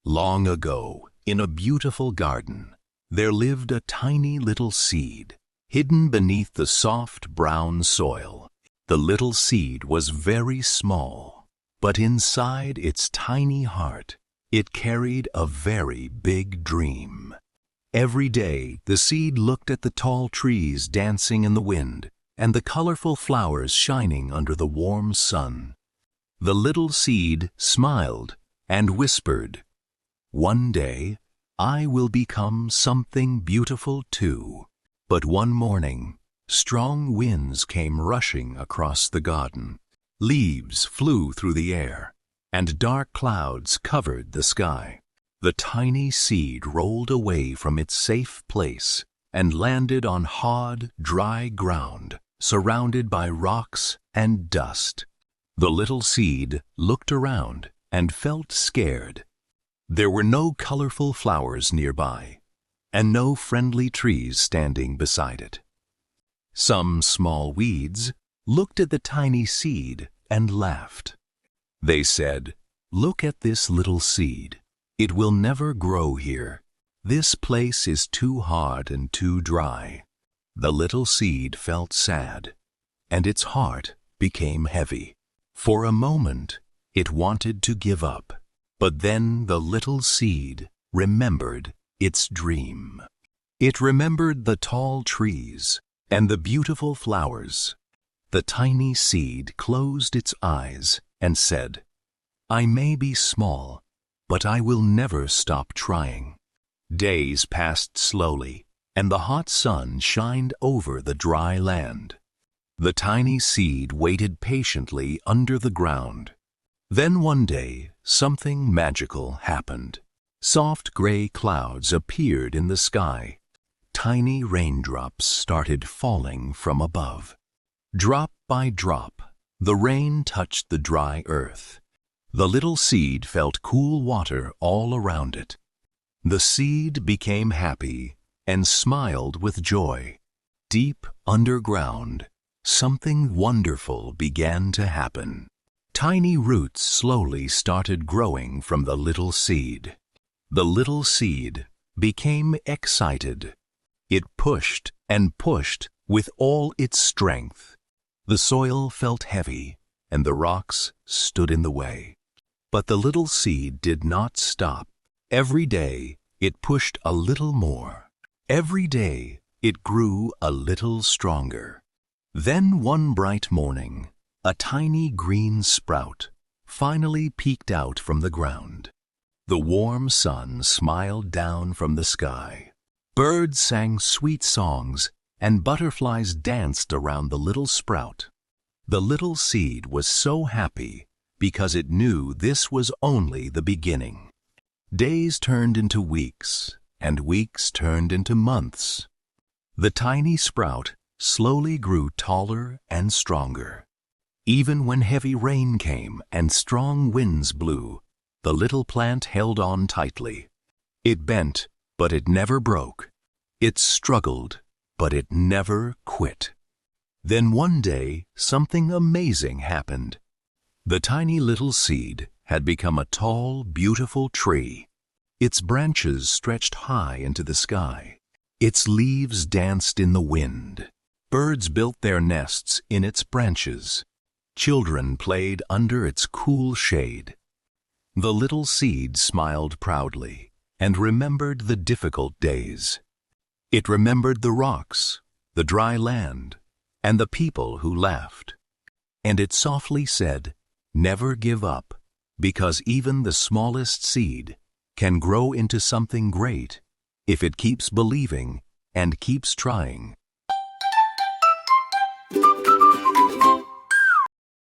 Long ago, in a beautiful garden, there lived a tiny little seed, hidden beneath the soft brown soil. The little seed was very small, but inside its tiny heart, it carried a very big dream. Every day, the seed looked at the tall trees dancing in the wind and the colorful flowers shining under the warm sun. The little seed smiled and whispered, "One day, I will become something beautiful too." But one morning, strong winds came rushing across the garden. Leaves flew through the air, and dark clouds covered the sky. The tiny seed rolled away from its safe place and landed on hard, dry ground, surrounded by rocks and dust. The little seed looked around and felt scared. There were no colorful flowers nearby, and no friendly trees standing beside it. Some small weeds looked at the tiny seed and laughed. They said, "Look at this little seed. It will never grow here. This place is too hard and too dry." The little seed felt sad, and its heart became heavy. For a moment, it wanted to give up. But then the little seed remembered its dream. It remembered the tall trees and the beautiful flowers. The tiny seed closed its eyes and said, "I may be small, but I will never stop trying." Days passed slowly, and the hot sun shined over the dry land. The tiny seed waited patiently under the ground. Then one day, something magical happened. Soft gray clouds appeared in the sky. Tiny raindrops started falling from above. Drop by drop, the rain touched the dry earth. The little seed felt cool water all around it. The seed became happy and smiled with joy. Deep underground, something wonderful began to happen. Tiny roots slowly started growing from the little seed. The little seed became excited. It pushed and pushed with all its strength. The soil felt heavy, and the rocks stood in the way. But the little seed did not stop. Every day, it pushed a little more. Every day, it grew a little stronger. Then one bright morning, a tiny green sprout finally peeked out from the ground. The warm sun smiled down from the sky. Birds sang sweet songs, and butterflies danced around the little sprout. The little seed was so happy because it knew this was only the beginning. Days turned into weeks, and weeks turned into months. The tiny sprout slowly grew taller and stronger. Even when heavy rain came and strong winds blew, the little plant held on tightly. It bent, but it never broke. It struggled, but it never quit. Then one day, something amazing happened. The tiny little seed had become a tall, beautiful tree. Its branches stretched high into the sky. Its leaves danced in the wind. Birds built their nests in its branches. Children played under its cool shade. The little seed smiled proudly and remembered the difficult days. It remembered the rocks, the dry land, and the people who laughed. And it softly said, "Never give up, because even the smallest seed can grow into something great if it keeps believing and keeps trying."